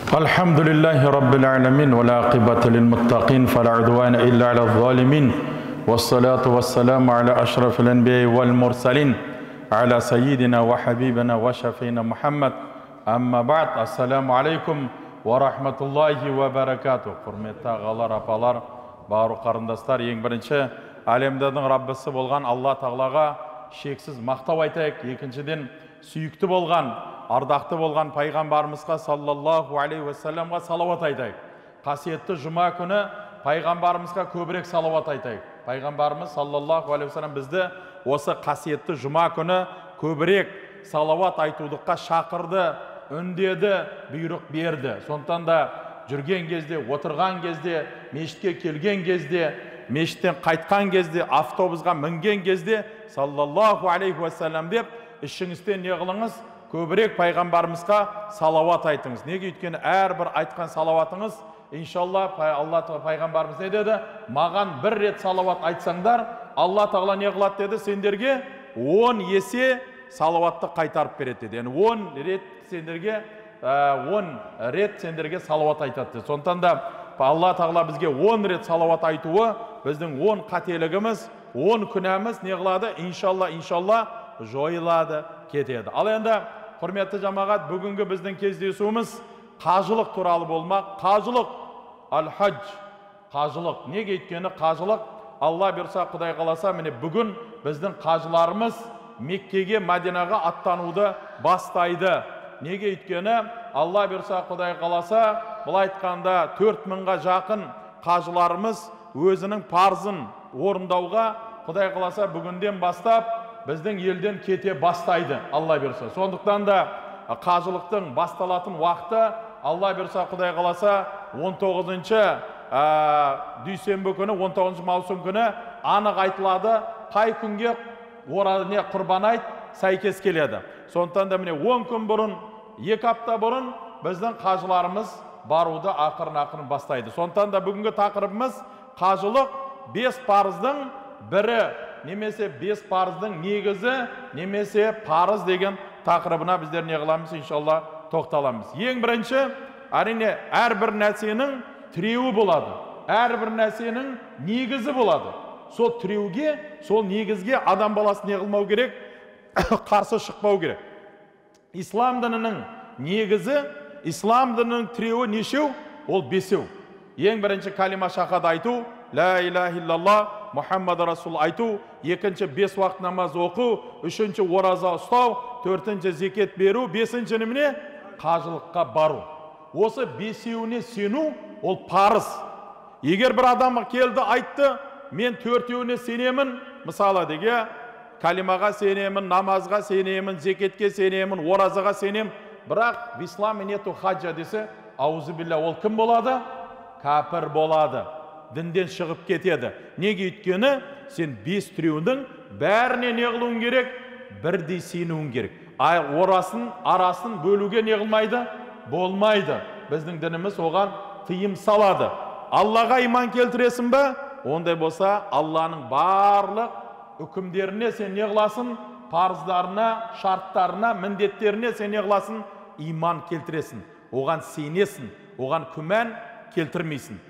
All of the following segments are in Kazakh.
الحمد لله رب العالمين والعاقبة للمتقين فلا عدوان إلا على الظالمين والصلاة والسلام على أشرف الأنبياء والمرسلين على سيدنا وحبيبنا وشفينا محمد أما بعد السلام عليكم ورحمة الله وبركاته. Құрметті ағалар, апалар, бауыр қарындастар, ең бірінші әлемдердің Раббысы болған Алла Тағалаға шексіз мақтау айтайық. Екіншіден, сүйікті болған, ардақты болған пайғамбарымызға саллаллаху алейхи уассаламға салауат айтайық. Қасиетті жұма күні пайғамбарымызға көбірек салауат айтайық. Пайғамбарымыз саллаллаху алейхи уассалам бізді осы қасиетті жұма күні көбірек салауат айтудыққа шақырды, үндеді, бұйрық берді. Сондықтан да жүрген кезде, отырған кезде, мешітке келген кезде, мешіттен қайтқан кезде, автобусқа мінген кезде саллаллаху алейхи уассалам деп ішіңізден не қылыңыз? Көбірек пайғамбарымызға салауат айтыңыз. Неге? Өйткені әрбір айтқан салауатыңыз, иншалла, Алла пайғамбарымыз не деді? Маған бір рет салауат айтсаңдар, Алла Тағала не қылады деді? Сендерге 10 есе салауатты қайтарып береді деді. Яғни 10 рет сендерге салауат айтады. Сондықтан да Алла Тағала бізге 10 рет салауат айтуы біздің 10 қателігіміз, 10 күнәміз не қылады? Иншалла жойылады, кетеді. Ал енді құрметті жамағат, бүгінгі біздің кездесуіміз қажылық туралы болмақ. Қажылық, аль-хадж, қажылық. Неге? Өйткені қажылық, Алла берса, Құдай қаласа, міне бүгін біздің қажыларымыз Меккеге, Мәдинаға аттануды бастайды. Неге? Өйткені Алла берса, Құдай қаласа, бұл айтқанда 4000-ға жақын қажыларымыз өзінің парызын орындауға, Құдай қаласа, бүгінден бастап біздің елден кете бастайды, Алла берса. Сондықтан да қажылықтың басталатын уақыты, Алла берса, Құдай қаласа, 19-шы дүйсенбі күні, 19 маусым күні анық айтылады, қай күнге құрбан айт сәйкес келеді. Сондықтан да міне 10 күн бұрын, 2 апта бұрын біздің қажыларымыз баруды ақырын бастайды. Сондықтан да бүгінгі тақырыбымыз қажылық 5 парыздың бірі, немесе 5 парыздың негізі, немесе парыз деген тақырыбына біздер не қыламыз, иншалла тоқталамыз. Ең бірінші, әрине, әрбір нәрсенің тіреуі болады. Әрбір нәрсенің негізі болады. Сол тіреуге, сол негізге адам баласы не қылмау керек? Қарсы шықпау керек. Ислам дінінің негізі, ислам дінінің тіреуі нешеу? Ол 5-еу. Ең бірінші калима шахада айту, ла иляха иллаллах Мұхаммад Расул айту, екінші 5 уақыт намаз оқу, үшінші ораза ұстау, төртінші зекет беру, бесінші немене? Қажылыққа бару. Осы 5-еуіне сену, ол парыз. Егер бір адам келді, айтты, мен 4-еуіне сенемін, мысалы деге, калимаға сенемін, намазға сенемін, зекетке сенемін, оразаға сенемін, бірақ ислам нету хаджа десе, аузы билля, ол кім болады? Кәпір болады. Дінден шығып кетеді. Неге? Өйткені сен 5 тіреудің бәріне не қылуың керек? Бірдей сенуің керек. Арасын бөлуге не қылмайды? Болмайды. Біздің дініміз оған тыйым салады. Аллаға иман келтіресің бе? Ондай болса, Алланың барлық үкімдеріне сен не қыласың? Парыздарына, шарттарына, міндеттеріне сен не қыласың? Иман келтіресің. Оған сенесің. Оған күмән келтірмейсің.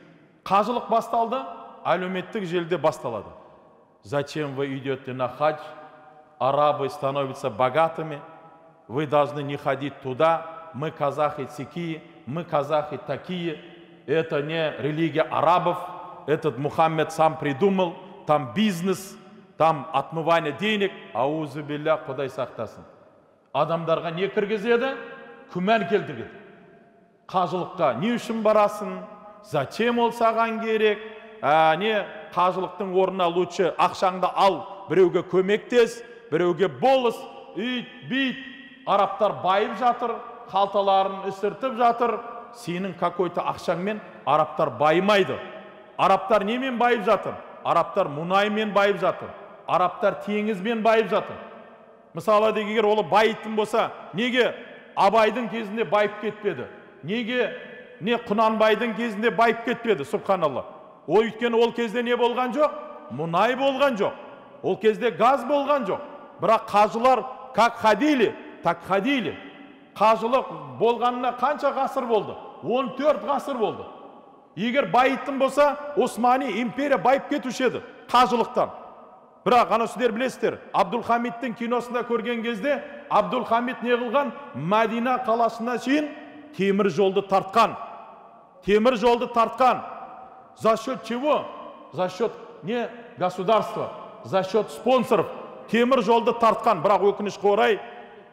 Қажылық басталды, әлеуметтік желіде басталады. Зачем вы идете на хадж? Арабы становятся богатыми. Вы должны не ходить туда. Мы казахи такие, мы казахи такие. Это не религия арабов. Этот Мухаммед сам придумал. Там бизнес, там отмывание денег. Аузу билля, Құдай сақтасын. Адамдарға не кіргізеді? Күмән келтіреді. Қажылыққа не үшін барасың? Зачем ол саған керек? Не қажылықтың орнына лучше ақшаңды ал, біреуге көмектес, біреуге болыс, үйт, бейт. Арабтар байып жатыр, қалталарын үсіртіп жатыр. Сенің какой-то ақшаңмен арабтар байымайды. Арабтар немен байып жатыр? Арабтар мұнаймен байып жатыр. Арабтар теңізбен байып жатыр. Мысалы дегер олы байытын болса, неге Абайдың кезінде байып кетпеді? Неге Құнанбайдың кезінде байып кетпеді? Субханалла. Өйткені ол кезде не болған жоқ? Мұнай болған жоқ. Ол кезде газ болған жоқ. Бірақ қажылар как ходили, так ходили. Қажылық болғанына қанша ғасыр болды? 14 ғасыр болды. Егер байыттың болса, Османи империя байып кетуші еді қажылықтан. Бірақ ана сіздер білесіздер, Абдулхамидтің киносында көрген кезде Абдулхамид не қылған? Мәдина қаласына шейін темір жолды тартқан. Темір жолды тартқан. За счет чего? За счет не государства, за счет спонсоров. Темір жолды тартқан. Бірақ өкінішке орай,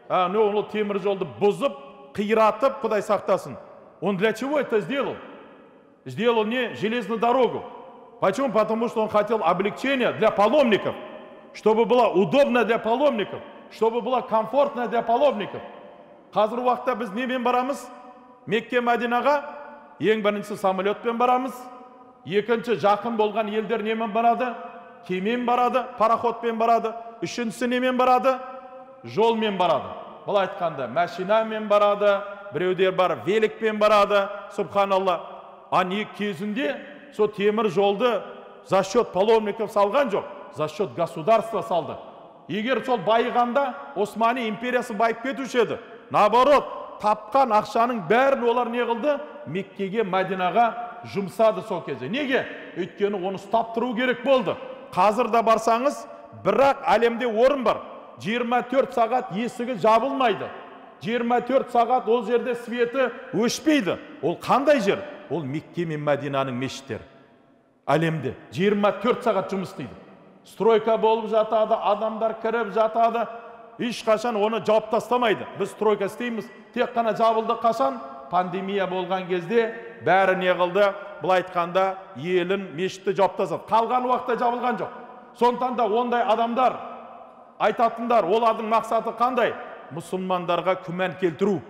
ол темір жолды бұзып, қиратып, Құдай сақтасын. Он для чего это сделал? Сделал не железную дорогу. Почему? Потому что он хотел облегчения для паломников, чтобы было удобно для паломников, чтобы было комфортно для паломников. Қазір уақытта біз немен барамыз? Мекке Мәдинаға ең бірінші самолетпен барамыз. Екінші жақын болған елдер немен барады? Кемен барады, пароходпен барады. Үшіншісі немен барады? Жолмен барады. Бұл айтқанда машинамен барады, біреудер бар великпен барады. Субханалла. Аны кезінде со темір жолды за счет паломников салған жоқ, за счет государства салды. Егер сол байығанда Османи империясы байып кетуші еді. Наоборот, тапқан ақшаның бәрін олар не қылды? Меккеге, Мәдинаға жұмсады сол кезде. Неге? Өйткені оны ұстап тұру керек болды. Қазір да барсаңыз, бірақ әлемде орын бар. 24 сағат есігі жабылмайды. 24 сағат ол жерде светі өшпейді. Ол қандай жер? Ол Мекке мен Мәдинаның мешіттері. Әлемде 24 сағат жұмыс істейді. Стройка болып жатады, адамдар кіріп жатады. Ешқашан оны жауып тастамайды. Біз стройка істейміз. Тек қана жабылды қашан? Пандемия болған кезде бәрі не қылды? Бұл айтқанда елін, мешітті жауып тастады. Қалған уақытта жабылған жоқ. Сондықтан да ондай адамдар айтатындар, олардың мақсаты қандай? Мұсылмандарға күмән келтіру,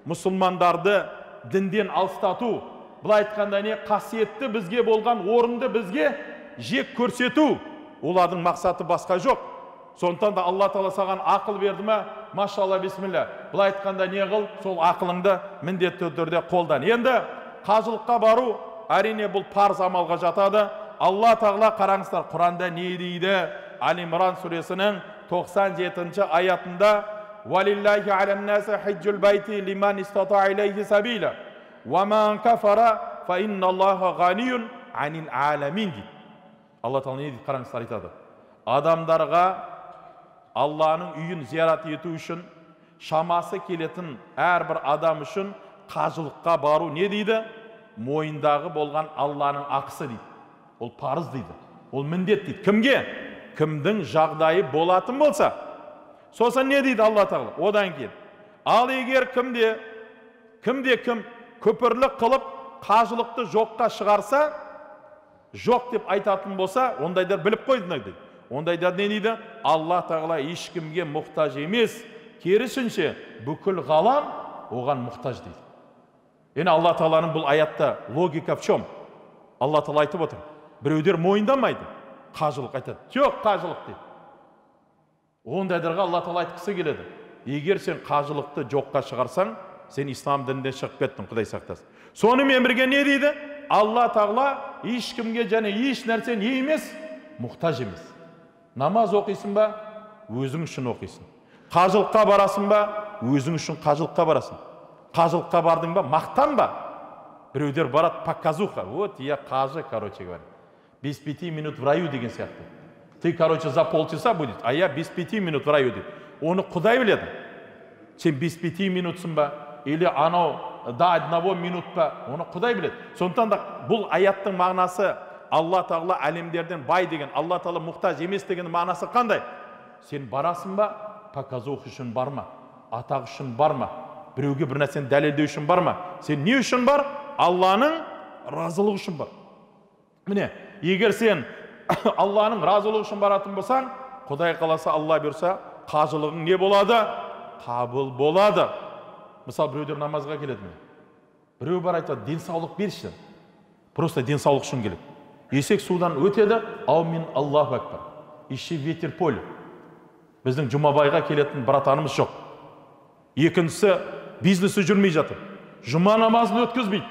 мұсылмандарды дінден алыстату. Бұл айтқанда не? Қасиетті бізге болған орынды бізге жек көрсету. Олардың мақсаты басқа жоқ. Сондықтан да Алла Тағала саған ақыл берді ме? Машалла, бисмилля. Бұл айтқанда не қыл? Сол ақылыңды міндетті түрде қолдан. Енді қажылыққа бару әрине бұл парыз амалға жатады. Алла Тағала қараңыздар, Құранда не дейді? Али-Имран сүресінің 97 аятында: وَلِلَّهِ عَلَى النَّاسِ حِجُّ الْبَيْتِ لِمَنِ اسْتَطَاعَ إِلَيْهِ سَبِيلًا وَمَنْ كَفَرَ فَإِنَّ اللَّهَ غَنِيٌّ عَنِ الْعَالَمِينَ дейді. Алла Тағала не дейді? Қараңыздар, айтады. Адамдарға Алланың үйін зиярат ету үшін шамасы келетін әрбір адам үшін қажылыққа бару не дейді? Мойындағы болған Алланың ақысы дейді. Ол парыз дейді. Ол міндет дейді. Кімге? Кімдің жағдайы болатын болса. Сосын не дейді Алла Тағала? Одан кейін. Ал егер кім көпірлік қылып қажылықты жоққа шығарса, жоқ деп айтатын болса, ондайдар біліп қойды дейді. Ондайдар не дейді? Алла Тағала ешкімге мұқтаж емес, керісінше бүкіл ғалам оған мұқтаж дейді. Енді Алла Тағаланың бұл аятта логика в чем? Алла Тағала айтып отыр. Біреудер мойындамайды, қажылық айтады. Жоқ, қажылық дейді. Ондайдарға Алла Тағала айтқысы келеді. Егер сен қажылықты жоққа шығарсаң, сен ислам дінінен шығып кеттің, Құдай сақтасын. Сонымен бірге не дейді? Алла Тағала ешкімге және еш нәрсе не емес? Мұқтаж емес. Намаз оқисың ба? Өзің үшін оқисың. Қажылыққа барасың ба? Өзің үшін қажылыққа барасың. Қажылыққа бардың ба? Мақтан ба? Біреудер барады показуха. Вот я қажы, короче говоря. Без 5 минут в раю деген сияқты. Ты, короче, за полчаса будет, а я без 5 минут в раю дейді. Оны Құдай біледі. Сен без 5 минутсың ба? Или анау до 1 минут па? Оны Құдай біледі. Сондықтан да бұл аяттың мағынасы Алла Тағала әлемдерден бай деген, Алла Тағала мұқтаж емес деген мағынасы қандай? Сен барасың ба? Показух үшін барма, атақ үшін барма, біреуге бір нәрсені дәлелдеу үшін барма. Сен не үшін бар? Алланың разылығы үшін бар. Міне, егер сен Алланың разылығы үшін баратын болсаң, Құдай қаласа, Алла берса, қажылығың не болады? Қабыл болады. Мысалы, біреудер намазға келеді ме? Біреу бар айтады, денсаулық берші. Просто денсаулық үшін келеді. Есек судан өтеді, аумин Аллаху акбар. Ищи ветер поле. Біздің Жұмабайға келетін братанымыз жоқ. Екіншісі, бизнесі жүрмей жатыр. Жұма намазын өткізбейді.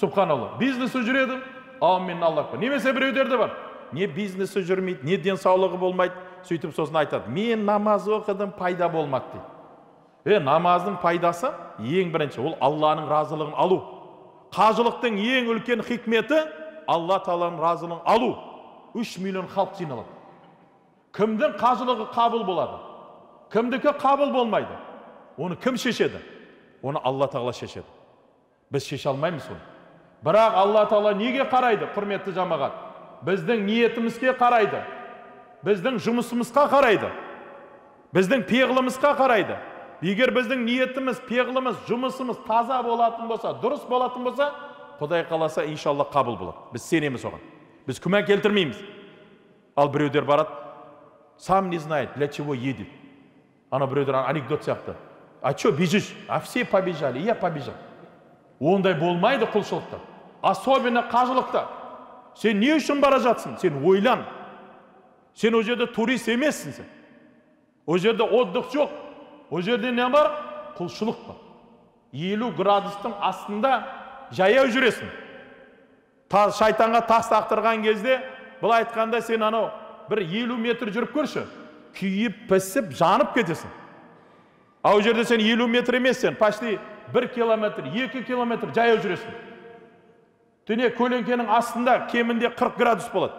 Субханалла. Бизнесі жүреді, аумин Аллаху акбар. Немесе біреудерде бар. Не бизнесі жүрмейді, не денсаулығы болмайды. Сөйтіп сосын айтады, мен намаз оқыдым, пайда болмады дейді. Намаздың пайдасы ең бірінші, ол Алланың разылығын алу. қажылықтың ең үлкен хикметі Алла Тағаланың разылығын алу. 3 миллион халық жиналады. Кімдің қажылығы қабыл болады? Кімдікі қабыл болмайды? Оны кім шешеді? Оны Алла Тағала шешеді. Біз шеше алмаймыз оны. Бірақ Алла Тағала неге қарайды, құрметті жамағат? Біздің ниетімізге қарайды. Біздің жұмысымызға қарайды. Біздің пиғылымызға қарайды. Егер біздің ниетіміз, пиғылымыз, жұмысымыз таза болатын болса, дұрыс болатын болса, Құдай қаласа иншалла қабыл болады. Біз сенеміз оған. Біз күмән келтірмейміз. Ал біреулер барады, сам не знает, для чего едет. Ана біреулер анекдот сияқты. А что бежишь? А все побежали, я побежал. Ондай болмайды құлшылықта. Особенно қажылықта. Сен не үшін бара жатсың? Сен ойлан. Сен о жерде турист емессің сен. О жерде отдых жоқ. О жерде не бар? Құлшылық бар. 50 градустың астында жаяу жүресің. Шайтанға тас тақтырған кезде, бұл айтқанда сен анау бір 50 метр жүріп көрші. Күйіп, пісіп, жанып кетесің. О жерде сен 50 метр емес сен, почти 1 километр, 2 километр жаяу жүресің. Түне көлеңкенің астында кемінде 40 градус болады.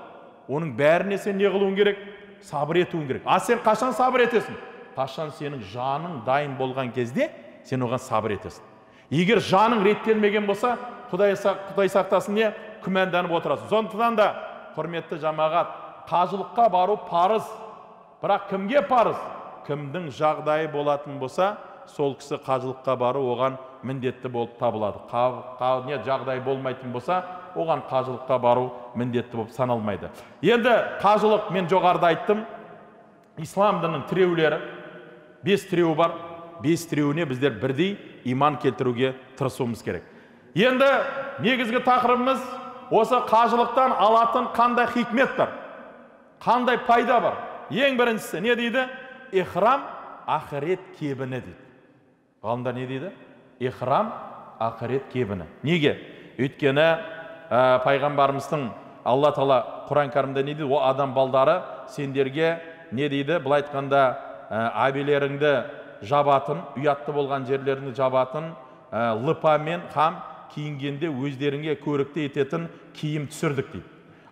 Оның бәріне сен не қылуың керек? Сабыр етуің керек. А сен қашан сабыр етесің? Қашан сенің жаның дайын болған кезде сен оған сабыр етесің. Егер жаның реттелмеген болса, Құдай сақтасын, не күмәнданып отырасың. Сондықтан да, құрметті жамағат, қажылыққа бару парыз. Бірақ кімге парыз? Кімдің жағдайы болатын болса, сол кісі қажылыққа бару оған міндетті болып табылады. Не жағдай болмайтын болса, оған қажылыққа бару міндетті болып саналмайды. Енді қажылық, мен жоғарыда айттым, ислам дінінің тіреулері 5 тіреу бар. 5 тіреуіне біздер бірдей иман келтіруге тырысуымыз керек. Енді негізгі тақырыбымыз осы қажылықтан алатын қандай хикмет бар, қандай пайда бар. Ең біріншісі не дейді? Ихрам ақырет кебіні дейді. Ғалымдар не дейді? Ихрам ақырет кебіні. Неге? Өйткені пайғамбарымыздың Алла Тағала Құран кәрімде не дейді? О адам балдары, сендерге не дейді? Бұл айтқанда әбелеріңді жабатын, ұятты болған жерлеріңді жабатын, лыпамен хам киінгенде өздеріңе көрікті ететін киім түсірдік дейді.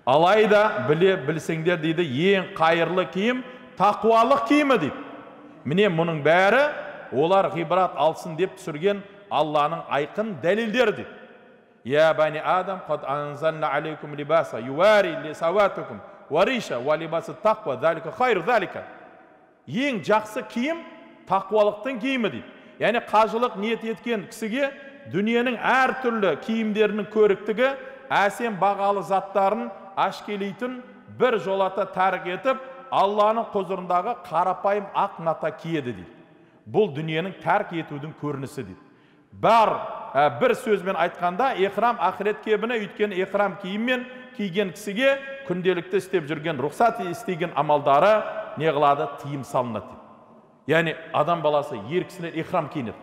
Алайда білсеңдер дейді, ең қайырлы киім тақуалық киімі дейді. Міне мұның бәрі олар ғибрат алсын деп түсірген Алланың айқын дәлелдері дейді. Я бани адам, қад анзална алейкум либаса, юари ли саватукум, вариша, ва либасы тақва, залика хайру залика. Ең жақсы киім тақуалықтың киімі дейді. Яғни қажылық ниет еткен кісіге дүниенің әр түрлі киімдерінің көріктігі, әсем бағалы заттарын ашкелейтін бір жолата тәрк етіп, Алланың құзырындағы қарапайым ақ ната киеді дейді. Бұл дүниенің тәрк етудің көрінісі дейді. Бір сөзбен айтқанда, ихрам ақырет кебіні, өйткені ихрам киіммен киген кісіге күнделікті істеп жүрген, рұқсат істеген амалдары не қылады? Тыйым салынады дейді. Яғни адам баласы ер кісілер ихрам киінеді.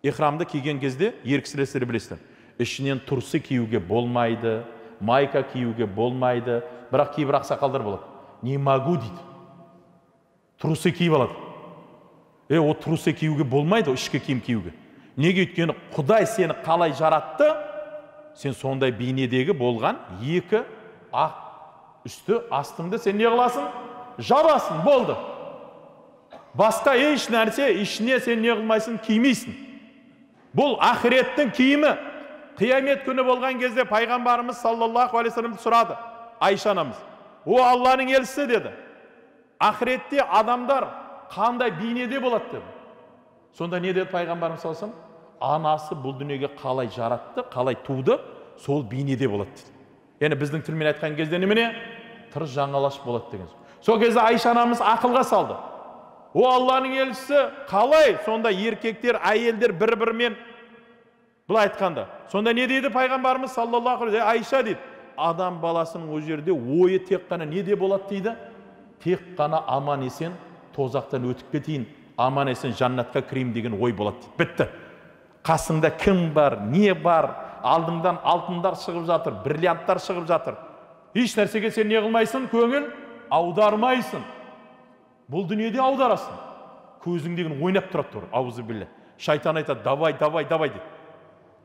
Ихрамды киген кезде ер кісілер білесіздер. Ішінен тұрсы киюге болмайды, майка киюге болмайды. Бірақ кейбір ақсақалдар болады. Не могу дейді. Трусы киіп алады. О трусы киюге болмайды, ішкі киім киюге. Неге? Өйткені Құдай сені қалай жаратты, сен сондай бейнедегі болған екі ақ үсті астыңды сен не қыласың? Жабасың, болды. Басқа еш нәрсе ішіне сен не қылмайсың, кимейсің. Бұл ақыреттің киімі. Қиямет күні болған кезде пайғамбарымыз саллаллаху алейхи вассаламды сұрады. Айша анамыз, о Алланың елшісі деді, ақыретте адамдар қандай бейнеде болады деді. Сонда не деді пайғамбарымыз саллаллаху алейхи вассалам? Анасы бұл дүниеге қалай жаратты, қалай туды, сол бейнеде болады деді. Яғни біздің тілмен айтқан кезде немене? Тырыс жаңалаш болады деген. Сол кезде Айша анамыз ақылға салды. О Алланың елшісі, қалай сонда еркектер, әйелдер бір-бірімен бұл айтқанда? Сонда не дейді пайғамбарымыз саллаллаху алейхи? Айша дейді, адам баласының о жерде ойы тек қана неде болады дейді? Тек қана аман есен тозақтан өтіп кетейін, аман есен жаннатқа кірейін деген ой болады дейді. Бітті. Қасыңда кім бар, не бар, алдыңдан алтындар шығып жатыр, бриллианттар шығып жатыр. Еш нәрсеге сен не қылмайсың, көңіл аудармайсың. Бұл дүниеде аударасың. Көзің деген ойнап тұрады тұр, аузы білі. Шайтан айтады, давай, давай, давай дейді.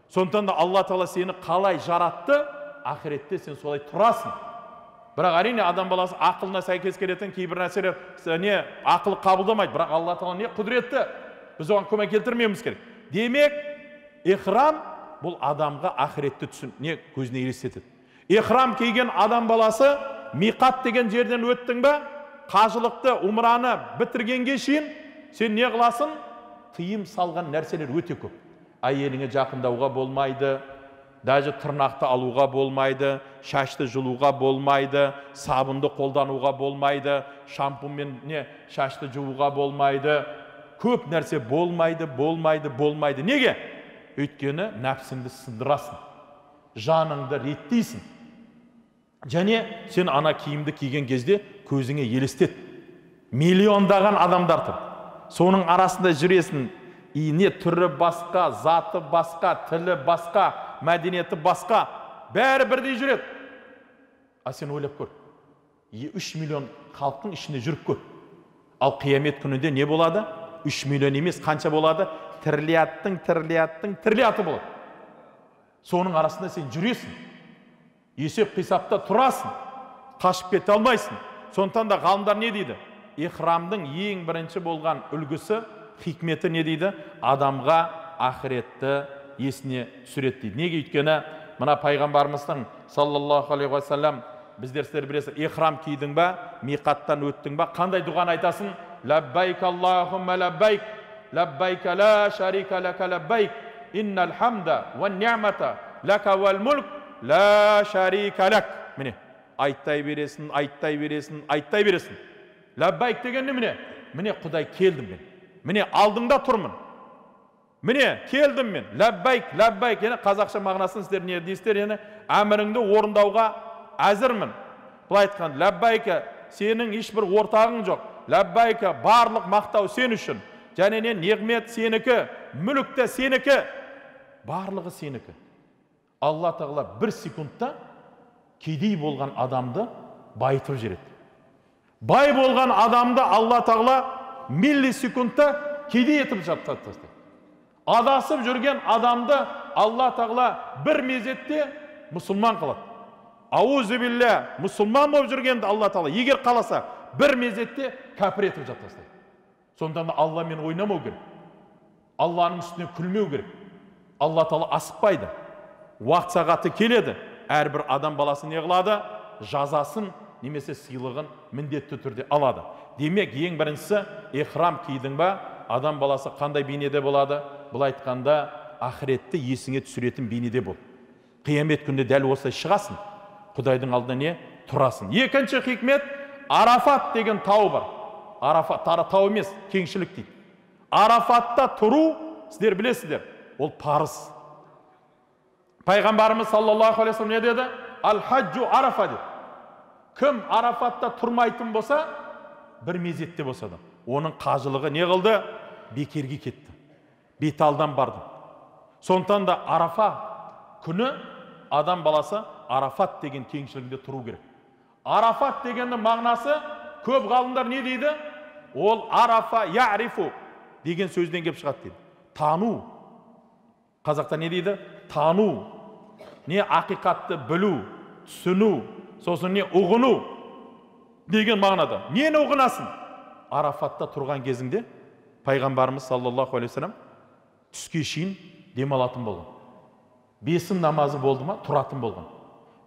Сондықтан да Алла Тағала сені қалай жаратты, ақиретте сен солай тұрасың. Бірақ әрине адам баласы ақылына сәйкес келетін кейбір нәрселер не ақыл қабылдамайды. Бірақ Алла Тағала не құдіретті, біз оған көмек келтірмеуіміз керек. Демек, ихрам бұл адамға ақиретті көзіне елестетеді. Ихрам киген адам баласы миқат деген жерден өттің бе, қажылықты, умраны бітіргенге шейін сен не қыласың? Тыйым салған нәрселер өте көп. Әйеліңе жақындауға болмайды, даже тырнақты алуға болмайды, шашты жұлуға болмайды, сабынды қолдануға болмайды, шампунмен шашты жууға болмайды. Көп нәрсе болмайды. Неге? Өйткені нәпсіңді сындырасың, жаныңды реттейсің. Және сен ана киімді киген кезде көзіңе елестет. Миллиондаған адамдар тұр. Соның арасында жүресің. Не түрі басқа, заты басқа, тілі басқа, мәдениеті басқа, бәрі бірдей жүреді. А сен ойлап көр. 3 миллион халықтың ішінде жүріп көр. Ал қиямет күнінде не болады? 3 миллион емес, қанша болады? Триллиаты болады. Соның арасында сен жүресің. Есеп қисапта тұрасың. Қашып кете алмайсың. Сондықтан да ғалымдар не дейді? Ихрамдың ең бірінші болған үлгісі, хикметі не дейді? Адамға ақиретті есіне түсіреді дейді. Неге? Өйткені мына пайғамбарымыздың саллаллаху алейхи ва саллям біздер білесіз, ихрам кидің ба, миқаттан өттің ба, қандай дұғаны айтасың? Лаббайк Аллахумма лаббайк, лаббайк ла шарика лака лаббайк, иннал хамда ва ни'мата лака вал мулк ла шарика лак. Міне, айттай бересің. Лаббайк дегенде міне Құдай келдім мен. Міне алдыңда тұрмын. Міне келдім мен. Лаббайк. Яғни қазақша мағынасын сіздер не дейсіздер? Яғни әміріңді орындауға әзірмін. Бұлай айтқан, лаббайка, сенің ешбір ортағың жоқ. Лаббайка, барлық мақтау сен үшін. Және неғмет сенікі, мүлік те сенікі, барлығы сенікі. Алла Тағала бір секундта кедей болған адамды байытып жібереді. Бай болған адамды Алла Тағала миллисекундта кедей етіп жатады. Адасып жүрген адамды Алла Тағала бір мезетте мұсылман қылады. Аузу билля, мұсылман болып жүргенді Алла Тағала егер қаласа бір мезетте кәпір етіп жатады. Сондықтан да Алламен ойнамау керек. Алланың үстіне күлмеу керек. Алла Тағала асықпайды. Уақыт сағаты келеді. Әрбір адам баласы не қылады? Жазасын немесе сыйлығын міндетті түрде алады. Демек, ең біріншісі, ихрам кидің ба, адам баласы қандай бейнеде болады? Бұл айтқанда, ақиретті есіңе түсіретін бейнеде бол. Қиямет күнде дәл осылай шығасың. Құдайдың алдында не? Тұрасың. Екінші хикмет, Арафат деген тау бар. Арафат тау емес, кеңшілік дейді. Арафатта тұру, сіздер білесіздер, ол парыз. Пайғамбарымыз саллаллаху алейхи ва саллям не деді? Ал-хаджу Арафа деді. Кім Арафатта тұрмайтын болса, бір мезетте болса да, оның қажылығы не қылды? Бекерге кетті. Беталдан барды. Сондықтан да Арафа күні адам баласы Арафат деген кеңшілігінде тұру керек. Арафат дегеннің мағынасы, көп ғалымдар не дейді? Ол Арафа я'рифу деген сөзден келіп шығады дейді. Тану. Қазақта не дейді? Тану. Не ақиқатты білу, түсіну, сосын не ұғыну деген мағынада. Нені ұғынасың? Арафатта тұрған кезіңде пайғамбарымыз саллаллаху алейхи ва саллям түске шейін демалатын болған. 5 намазы болды ма? Тұратын болған.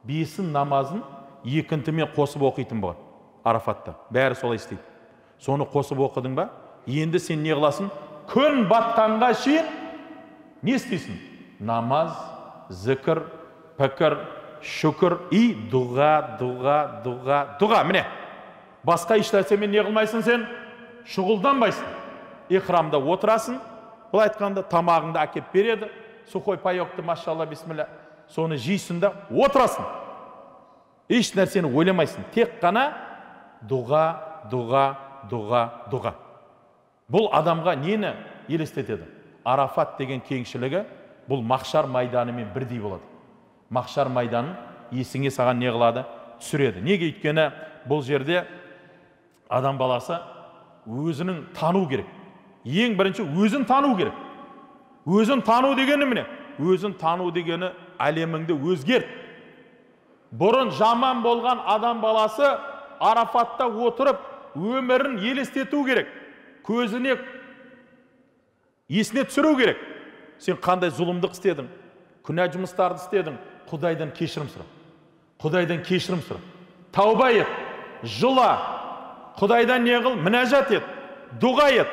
5 намазын екінтімен қосып оқитын болған. Арафатта. Бәрі солай істейді. Соны қосып оқыдың ба? Енді сен не қыласың? Күн батқанға шейін не істейсің? Намаз, зікір, пікір, шүкір и дұға. Міне, басқа іштәсемен не қылмайсың сен? Шұғылданбайсың. Ихрамда отырасың, бұл айтқанда тамағыңды әкеп береді, сухой пайоқты, машалла, бисмилля, соны жейсің да отырасың. Еш нәрсені ойламайсың, тек қана дұға. Бұл адамға нені елестетеді? Арафат деген кеңшілігі бұл махшар майданымен бірдей болады. Махшар майданын есіңе саған не қылады? Түсіреді. Неге? Өйткені бұл жерде адам баласы өзінің тану керек. Ең бірінші өзін тану керек. Өзін тану дегені міне. өзін тану дегені әлеміңді өзгерт. Бұрын жаман болған адам баласы Арафатта отырып, өмірін елестету керек. Көзіне есіне түсіру керек. Сен қандай зұлымдық істедің, күнә жұмыстарды істедің, Құдайдан кешірім сұра. Құдайдан кешірім сұра. Тауба ет, жыла, Құдайдан не қыл, мінәжат ет, дұға ет.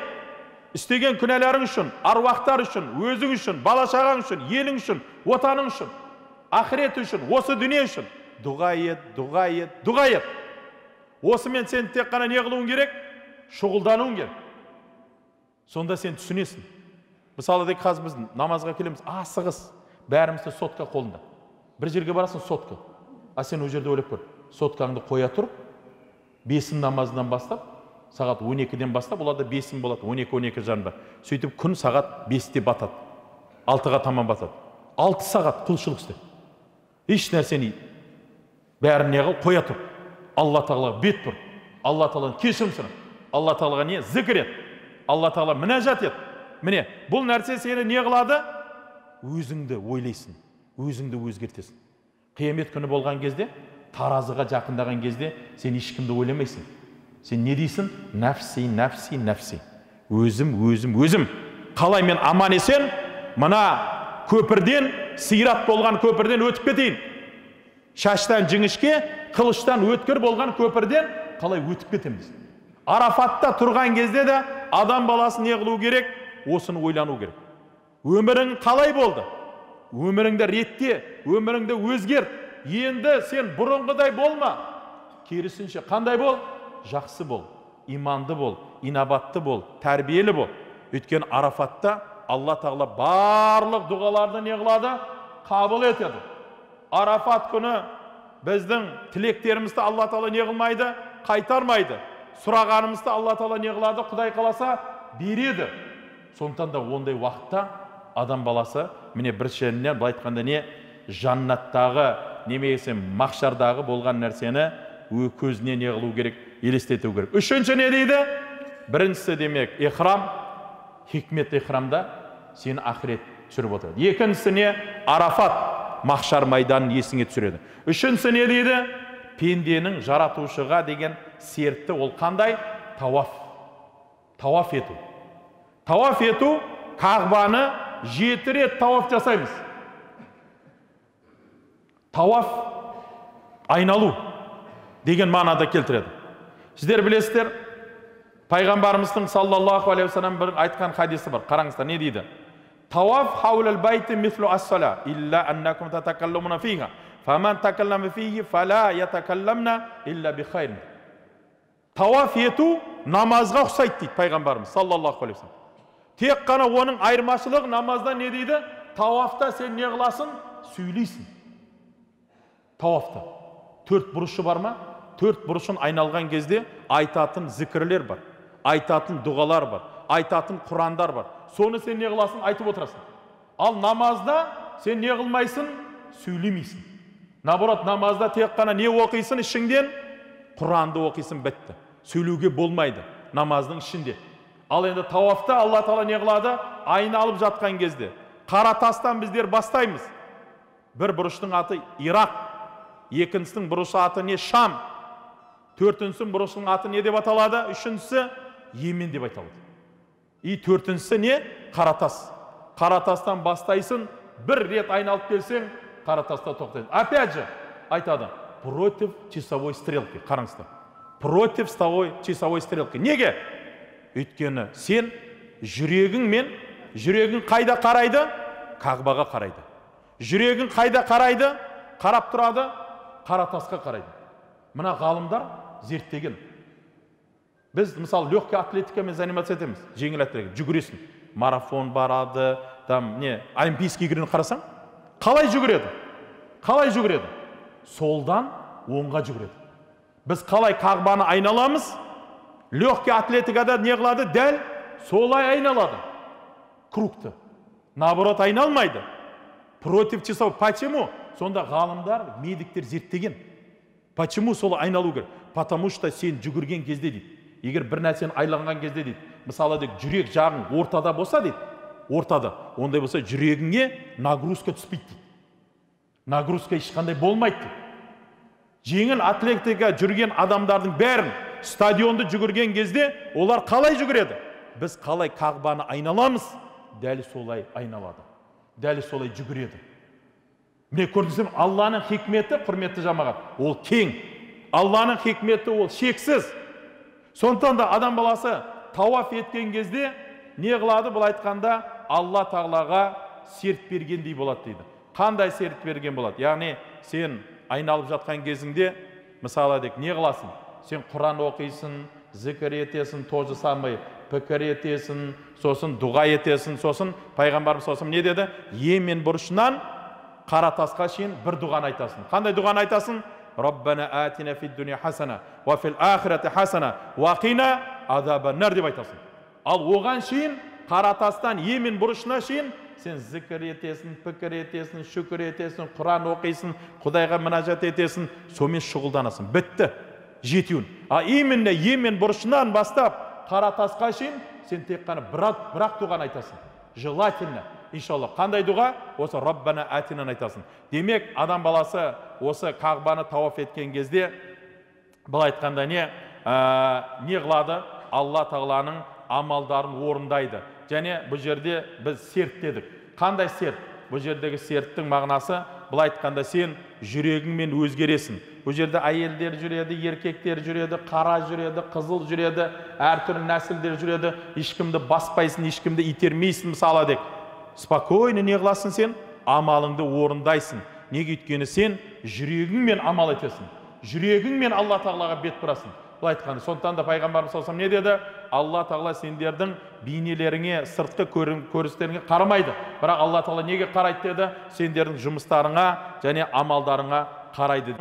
Істеген күнәларың үшін, аруақтар үшін, өзің үшін, бала-шағаң үшін, елің үшін, отаның үшін, ақырет үшін, осы дүние үшін дұға ет, дұға ет, дұға ет. Осымен сен тек қана не қылуың керек? Шұғылдануың керек. Сонда сен түсінесің. Мысалы дек қазір біз намазға келеміз, асығыс, бәрімізді сотка қолында. Бір жерге барасың, сотка. А сен ол жерде ойлап көр. Соткаңды қоя тұр, 5 намазынан бастап, сағат 12-ден бастап, оларда 5 болады, 12-12 жанында. Сөйтіп күн сағат 5-те батады, 6-ға таман батады. 6 сағат құлшылық істе. Еш нәрсені бәрін не қыл, қоя тұр. Алла тағалаға бет тұр. Алла тағаладан кешірім сұра. Алла тағалаға не? Зікір ет. Алла тағала мінәжат ет. Міне, бұл нәрсе сені не қылады? Өзіңді ойлайсың, өзіңді өзгертесің. Қиямет күні болған кезде, таразыға жақындаған кезде сен ешкімді ойламайсың. Сен не дейсің? Нәфси, нәфси, нәфси. Өзім, өзім, өзім. Қалай мен аман есен, мына көпірден, сират болған көпірден өтіп кетейін. Шаштан жіңішке, қылыштан өткір болған көпірден қалай өтіп кетеміз? Арафатта тұрған кезде де адам баласы не қылу керек? Осыны ойлану керек. Өмірің қалай болды? Өміріңді ретте, өміріңді өзгерт. Енді сен бұрынғыдай болма. Керісінше қандай бол? Жақсы бол, иманды бол, инабатты бол, тәрбиелі бол. Өткен Арафатта Алла тағала барлық дұғаларды не қылады? Қабыл етеді. Арафат күні біздің тілектерімізді Алла тағала не қылмайды? Қайтармайды. Сұрағанымызды Алла тағала не қылады? Құдай қаласа береді. Сондықтан да ондай уақытта адам баласы міне бір шерінен былай айтқанда не жаннаттағы немесе махшардағы болған нәрсені көзіне не қылу керек? Елестету керек. Үшінші не дейді? Біріншісі демек ихрам, хикмет ихрамда сені ақырет түсіріп отырады. Екіншісі не? Арафат, махшар майданын есіңе түсіреді. Үшіншісі не дейді? Пенденің жаратушыға деген сертті ол қандай? Тауаф. Тауаф ету. Тауаф ету, Қағбаны 7 рет тауаф жасаймыз. Тауаф айналу деген мағынада келтіреді. Сіздер білесіздер, пайғамбарымыздың саллаллаху алейхи вассалам бір айтқан хадисі бар. Қараңыздар, не дейді? Тауаф хаулал байти мислу ас-сала, илля аннакум татакалламуна фиха, фаман такаллама фихи фала ятакалламна илля би хайр. Тауаф ету намазға ұқсайды дейді пайғамбарымыз саллаллаху алейхи вассалам. Тек қана оның айырмашылығы намазда не дейді? Тауафта сен не қыласың? Сөйлейсің. Тауафта 4 бұрышы бар ма? 4 бұрышын айналған кезде айтатын зікірлер бар, айтатын дұғалар бар, айтатын құрандар бар. Соны сен не қыласың? Айтып отырасың. Ал намазда сен не қылмайсың? Сөйлемейсің. Наоборот, намазда тек қана не оқисың ішіңден? Құранды оқисың, бітті. Сөйлеуге болмайды намаздың ішінде. Ал енді тауафта Алла тағала не қылады? Айналып жатқан кезде қара тастан біздер бастаймыз. Бір бұрыштың аты Ирақ, екіншісінің бұрышы аты не? Шам, төртіншісінің бұрышының аты не деп аталады? Үшіншісі Йемен деп аталады. И төртіншісі не? Қаратас. Қаратастан бастайсың, бір рет айналып келсең, Қаратаста тоқтайсың. Опять же айтады, против часовой стрелки. Қараңыздар. Против часовой стрелки. Неге? Өйткені сен жүрегің қайда қарайды? Қағбаға қарайды. Жүрегің қайда қарайды? Қарап тұрады, Қаратасқа қарайды. Мына ғалымдар зерттеген. Біз мысалы легкий атлетикамен заниматься етеміз. Жеңіл атлетика, жүгіресің. Марафон барады, там не, олимпийский игрені қарасаң, қалай жүгіреді? Қалай жүгіреді? Солдан оңға жүгіреді. Біз қалай Қағбаны айналамыз? Легкий атлетикада не қылады? Дәл солай айналады. Кругты. Наоборот айналмайды. Против часов. Почему? Сонда ғалымдар, медиктер зерттеген. Почему солай айналу керек? Потому что сен жүгірген кезде дейді. Егер бір нәрсені айланған кезде дейді. Мысалы жүрек жағың ортада болса дейді. ортада. Ондай болса жүрегіңе нагрузка түспейді дейді. Нагрузка ешқандай болмайды дейді. Жеңіл атлетика жүрген адамдардың бәрін стадионды жүгірген кезде олар қалай жүгіреді? Біз қалай Қағбаны айналамыз? Дәл солай айналады. Дәл солай жүгіреді. Міне көрдіңіздер, Алланың хикметі, құрметті жамағат, ол кең. Алланың хикметі ол шексіз. Сондықтан да адам баласы тауаф еткен кезде не қылады? Бұл айтқанда Алла тағалаға серт бергендей болады дейді. Қандай серт берген болады? Яғни сен айналып жатқан кезіңде, мысалы дек, не қыласың? Сен Құран оқисың, зікір етесің, тожы самай, пікір етесің, сосын дұға етесің, сосын пайғамбарымыз сосын не деді? Йемен бұрышынан қара тасқа шейін бір дұғаны айтасың. Қандай дұғаны айтасың? Раббана атина фид дуния хасана, ва фил ахирати хасана, ва қина азабан-нар деп айтасың. Ал оған шейін қара тастан Йемен бұрышына шейін сен зікір етесің, пікір етесің, шүкір етесің, Құран оқисың, Құдайға мінәжат етесің, сонымен шұғылданасың. Бітті. Жетеуін. А именно Йемен бұрышынан бастап қара тасқа шейін сен тек қана бірақ дұғаны айтасың. Желательно, иншалла. Қандай дұға? Осы Раббана атинан айтасың. Демек, адам баласы осы Қағбаны тауаф еткен кезде бұл айтқанда не қылады? Алла тағаланың амалдарын орындайды. Және бұл жерде біз серт дедік. Қандай серт? Бұл жердегі серттің мағынасы бұл айтқанда сен жүрегіңмен өзгересің. Бұл жерде әйелдер жүреді, еркектер жүреді, қара жүреді, қызыл жүреді, әртүрлі нәсілдер жүреді. Ешкімді баспайсың, ешкімді итермейсің, мысалы дек. Спокойно не қыласың сен? Амалыңды орындайсың. Неге? Өйткені сен жүрегіңмен амал етесің. Жүрегіңмен Алла тағалаға бет бұрасың. Бұл айтқанда. Сондықтан да пайғамбарымыз салсам не деді? Алла тағала сендердің бейнелеріңе, сыртқы көріністеріңе қарамайды. Бірақ Алла тағала неге қарайды деді? Сендердің жұмыстарыңа және амалдарыңа қарайды.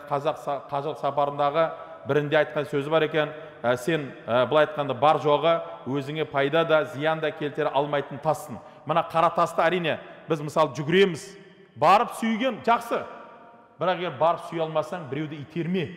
Қазақ сапарындағы бірінде айтқан сөзі бар екен. Сен бұл айтқанда бар жоғы өзіңе пайда да, зиян да келтіре алмайтын тассың. Мына қара тасты әрине біз мысалы жүгіреміз. Барып сүйген жақсы. Бірақ егер барып сүйе алмасаң, біреуді итерме.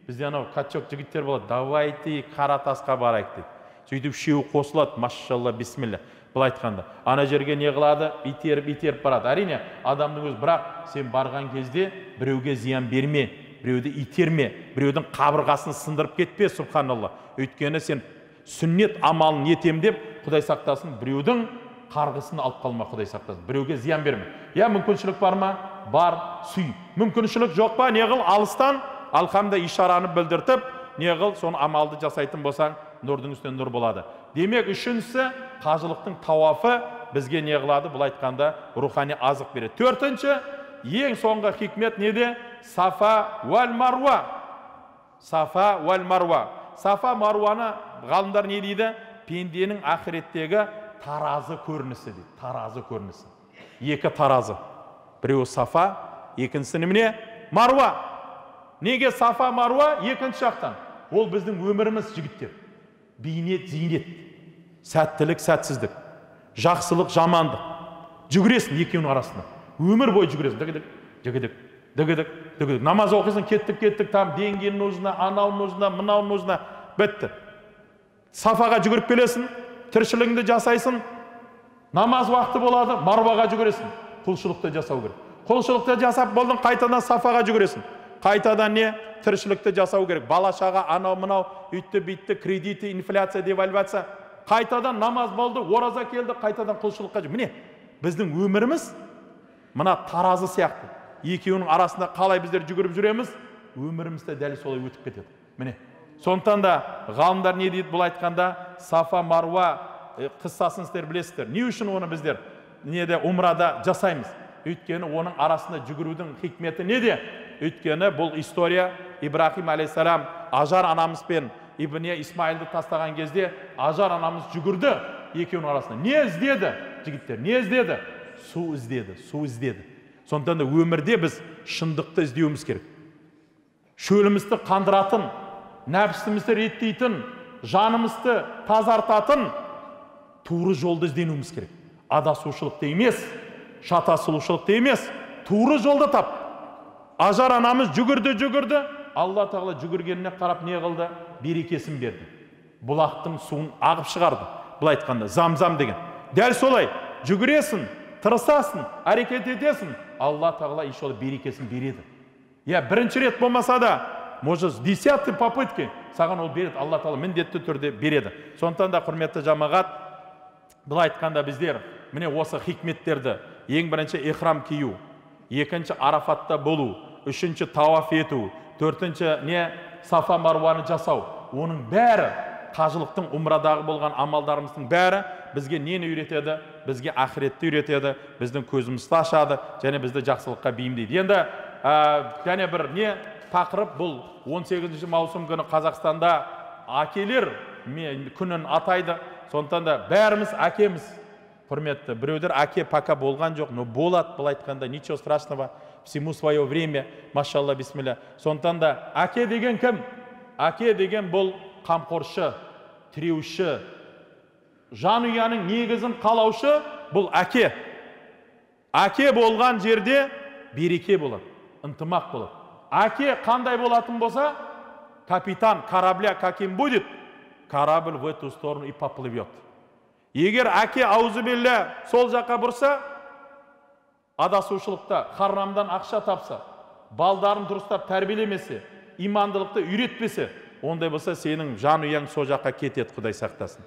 Бізде анау качок жігіттер болады. Давайте қара тасқа барайық дейді. Сөйтіп үшеуі қосылады. Машалла, бисмилля. Бұл айтқанда. Ана жерге не қылады? Итеріп барады. Әрине, адамның өзі, бірақ сен барған кезде біреуге зиян берме, біреуді итерме, біреудің қабырғасын сындырып кетпе, субханалла. Өйткені сен сүннет амалын етем деп, Құдай сақтасын, біреудің қарғысын алып қалма, Құдай сақтасын. Біреуге зиян берме. Я мүмкіншілік бар ма? Бар, сүй. Мүмкіншілік жоқ па? Не қыл? Алыстан алхамда ишараны білдіртіп, не қыл? Соны амалды жасайтын болсаң, нұрдың үстіне нұр болады. Демек, үшіншісі, қажылықтың тауафы бізге не қылады? Бұл айтқанда рухани азық береді. Төртінші, ең соңғы хикмет неде? Сафа уәл маруа. Сафа уәл маруа. Сафа маруаны ғалымдар не дейді? Пенденің ақыреттегі таразы көрінісі дейді. Таразы көрінісі. Екі таразы. Біреуі сафа, екіншісі немене? Маруа. Неге сафа маруа? Екінші жақтан. Ол біздің өміріміз, жігіттер. Бейнет, зейнет. Сәттілік, сәтсіздік. Жақсылық, жамандық. Жүгіресің екеуінің арасында. Өмір бойы жүгіресің. Дігідік. Намаз оқисың, кеттік, там деньги нужно, анау нужно, мынау нужно. Бітті. Сафаға жүгіріп келесің, тіршілігіңді жасайсың. Намаз уақыты болады, маруаға жүгіресің. Құлшылықты жасау керек. Құлшылықты жасап болдың, қайтадан сафаға жүгіресің. Қайтадан не? Тіршілікті жасау керек. Бала-шаға, анау мынау, үйтті-битті, кредиті, инфляция, девальвация. Қайтадан намаз болды, ораза келді, қайтадан құлшылыққа жүр. Міне, біздің өміріміз мына таразы сияқты. Екеуінің арасында қалай біздер жүгіріп жүреміз, өмірімізде дәл солай өтіп кетеді. Міне. Сондықтан да ғалымдар не дейді бұл айтқанда? Сафа маруа қыссасын сіздер білесіздер. Не үшін оны біздер неде умрада жасаймыз? Өйткені оның арасында жүгірудің хикметі неде? Өйткені бұл история Ибрахим алейхиссалам Ажар анамызбен Ибне Исмаилді тастаған кезде Ажар анамыз жүгірді екеуінің арасында. Не іздеді? Жігіттер, не іздеді? Су іздеді. Сондықтан да өмірде біз шындықты іздеуіміз керек. Шөлімізді қандыратын, нәпсімізді реттейтін, жанымызды тазартатын туыры жолды ізденуіміз керек. Адасушылықты емес, шатасушылықты емес, туыры жолды тап. Ажар анамыз жүгірді. Алла тағала жүгіргеніне қарап не қылды? Берекесін берді. Бұлақтың суын ағып шығарды. Бұл айтқанда замзам деген. дәл солай жүгіресің, тырысасың, әрекет етесің, Алла тағала иншалла берекесін береді. Бірінші рет болмаса да, может, с 10-й попытки саған ол береді, Алла тағала міндетті түрде береді. Сондықтан да құрметті жамағат, былай айтқанда біздер міне осы хикметтерді, ең бірінші ихрам кию, екінші арафатта болу, үшінші тауаф ету, төртінші сафа маруаны жасау, оның бәрі қажылықтың умрадағы болған амалдарымыздың бәрі бізге нені үйретеді? Бізге ақиретті үйретеді, біздің көзімізді ашады, және бізді жақсылыққа бейімдейді. Енді және бір тақырып бұл 18 маусым күні Қазақстанда әкелер күнін атайды. Сондықтан да бәріміз әкеміз, құрметті. Біреулер әке пока болған жоқ, но болады, бұл айтқанда, ничего страшного, всему свое время, машалла, бисмилля. Сондықтан да әке деген кім? Әке деген бұл қамқоршы, тіреуші, жанұяның негізін қалаушы, бұл әке. Әке болған жерде береке болады, ынтымақ болады. Әке қандай болатын болса, капитан корабля каким будет, корабль в эту сторону и поплывет. Егер әке аузубилля сол жаққа бұрса, адасушылықта харамдан ақша тапса, балдарын дұрыстап тәрбиелемесе, имандылықты үйретпесе, ондай болса сенің жанұяң сол жаққа кетеді, Құдай сақтасын.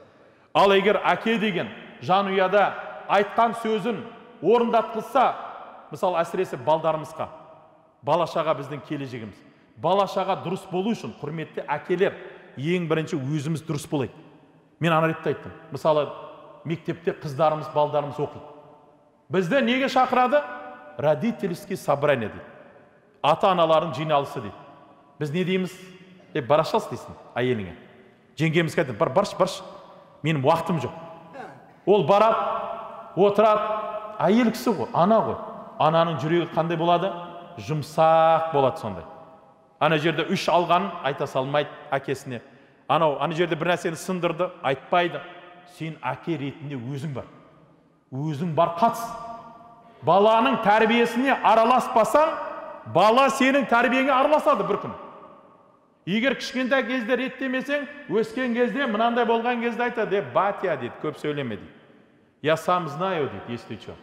Ал егер әке деген жанұяда айтқан сөзін орындатқызса, мысалы әсіресе балдарымызға, балашаға біздің келешегіміз, балашаға дұрыс болу үшін, құрметті әкелер, ең бірінші өзіміз дұрыс болайық. Мен ана ретте айттым, мысалы мектепте қыздарымыз, балдарымыз оқиды. Бізді неге шақырады? Родительский собрание дейді. Ата-аналардың жиналысы дейді. Біз не дейміз? Барашас дейсің әйеліңе. Жеңгеміз айтады, барш, менің уақытым жоқ. Ол барады, отырады, әйел кісі ғой, ана ғой. Ананың жүрегі қандай болады? Жұмсақ болады сондай. Ана жерде 3 алғанын айта салмайды әкесіне. Ана жерде бір нәрсені сындырды, айтпайды. Сен әке ретінде өзің бар. Өзің бар, қатыс. Баланың тәрбиесіне араласпасаң, бала сенің тәрбиеңе араласады бір күн. Егер кішкентай кезде реттемесең, өскен кезде, мынандай болған кезде айтады, батя дейді, көп сөйлеме дейді. Я сам знаю дейді, если что.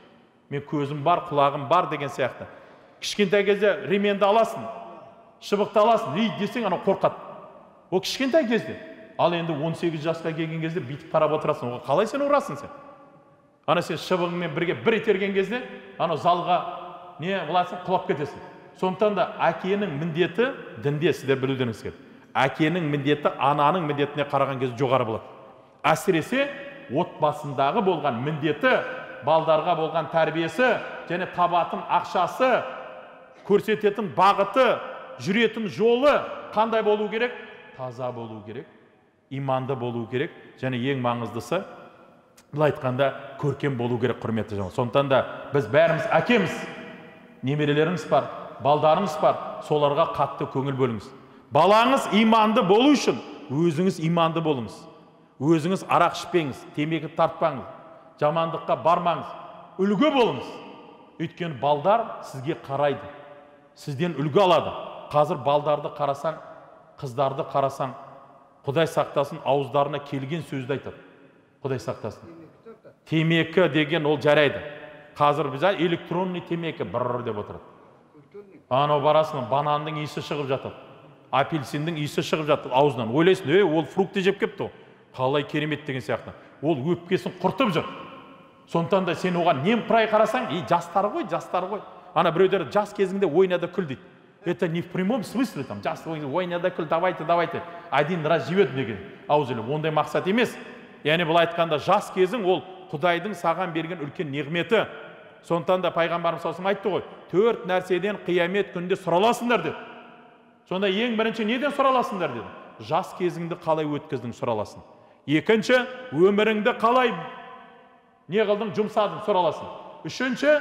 Мен көзім бар, құлағым бар деген сияқты. Кішкентай кезде ременді аласың, шыбықты аласың, десең, ана қорқады. Ол кішкентай кезде. Ал енді 18 жасқа келген кезде бүйтіп қарап отырасың. Оға қалай сен ұрасың сен? Ана сен шыбығыңмен бірге бір итерген кезде, ана залға қыласың, құлап кетесің. Сондықтан да әкенің міндеті дінде, сіздер білудеріңіз керек. Әкенің міндеті ананың міндетіне қараған кезде жоғары болады. Әсіресе отбасындағы болған міндеті, балдарға болған тәрбиесі, және табатын ақшасы, көрсететін бағыты, жүретін жолы қандай болу керек? Таза болу керек, иманды болу керек, және ең маңыздысы, бұл айтқанда көркем болу керек, құрметті жан. Сондықтан да біз бәріміз әкеміз, немерелеріңіз бар, балдарыңыз бар, соларға қатты көңіл бөліңіз. Балаңыз иманды болу үшін өзіңіз иманды болыңыз. Өзіңіз арақ ішпеңіз, темекі тартпаңыз, жамандыққа бармаңыз, үлгі болыңыз. Өйткені балдар сізге қарайды, сізден үлгі алады. Қазір балдарды қарасаң, қыздарды қарасаң, Құдай сақтасын, ауыздарына келген сөзді айтады. Құдай сақтасын. Темекі деген ол жарайды. Қазір біз электронный темекі бір деп отырады. Анау барасың, бананның иісі шығып жатады, апельсиндің иісі шығып жатады аузынан. Ойлайсың, ол фрукты жеп кепті, қалай керемет деген сияқты. Ол өпкесін құртып жүр. Сондықтан да сен оған немқұрай қарасаң, жастар ғой. Ана біреулер жас кезіңде ойнада күл дейді. Это не в прямом смысле, там, жас ойнада күл, давайте. Один раз живет деген аузелі. Ондай мақсат емес. Яғни бұл айтқанда жас кезің ол Құдайдың саған берген үлкен неғметі. Сондықтан да пайғамбарымыз айтты ғой, 4 нәрседен қиямет күнінде сұраласыңдар деді. Сонда ең бірінші неден сұраласыңдар деді? Жас кезіңді қалай өткіздің сұраласын. Екінші, өміріңді қалай қылдың, жұмсадың сұраласын. Үшінші,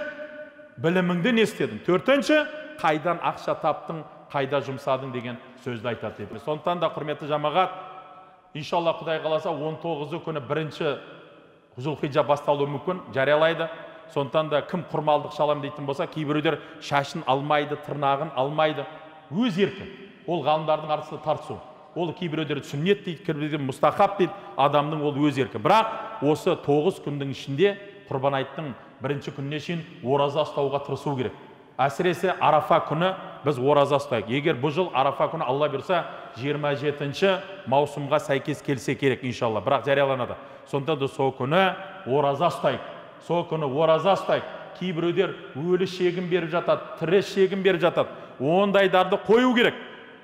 біліміңді не істедің. Төртінші, қайдан ақша таптың, қайда жұмсадың деген сөзді айтады деді. Сондықтан да құрметті жамағат, иншалла Құдай қаласа 19 күні бірінші Зүлхиджа басталуы мүмкін, жариялайды. Сондықтан да кім құрмалдық шалам дейтін болса, кейбіреулер шашын алмайды, тырнағын алмайды. Өз еркі. Ол ғалымдардың арасында тартысу. ол кейбіреулер сүннет дейді, кейбіреулер мұстахаб дейді, адамның ол өз еркі. Бірақ осы 9 күндің ішінде Құрбан айттың бірінші күніне шейін ораза ұстауға тырысу керек. Әсіресе Арафа күні біз ораза ұстайық. Егер бұл жыл Арафа күні Алла берсе 27 маусымға сәйкес келсе керек иншалла. Бірақ жарияланады. Сонда да сол күні ораза ұстайық. Сол күні ораза ұстайық. Кейбіреулер өлі шегін беріп жатады, тірі шегін беріп жатады. Ондайларды қою керек.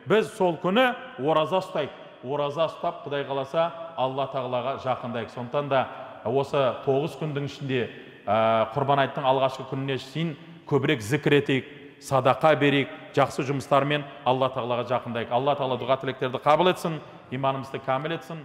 Біз сол күні ораза ұстайық. Ораза ұстап, Құдай қаласа, Алла тағалаға жақындайық. Сондықтан да осы 9 күндің ішінде Құрбан айттың алғашқы күніне шейін көбірек зікір етейік, садақа берейік, жақсы жұмыстармен Алла тағалаға жақындайық. Алла тағала дұға тілектерді қабыл етсін, иманымызды кәміл етсін.